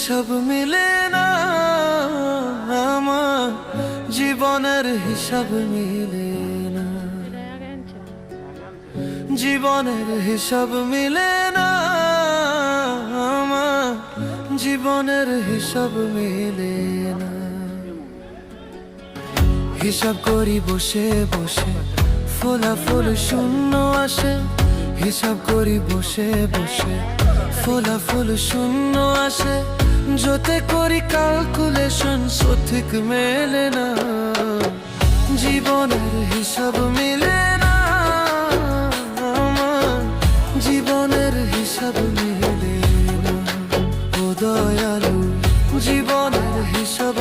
হিসাব মিলে না, আমার জীবনের হিসাব মিলে না, জীবনের হিসাব মিলে না, আমার জীবনের হিসাব মিলে না। হিসাব করি বসে বসে, ফলাফল শূন্য আসে। হিসাব করি বসে বসে, ফলাফল শূন্য আসে। যতে করি ক্যালকুলেশন সঠিক মেলে না, জীবনের হিসাব মিলে না, আমার জীবনের হিসাব মিলে না। ও দয়ালু, জীবনের হিসাব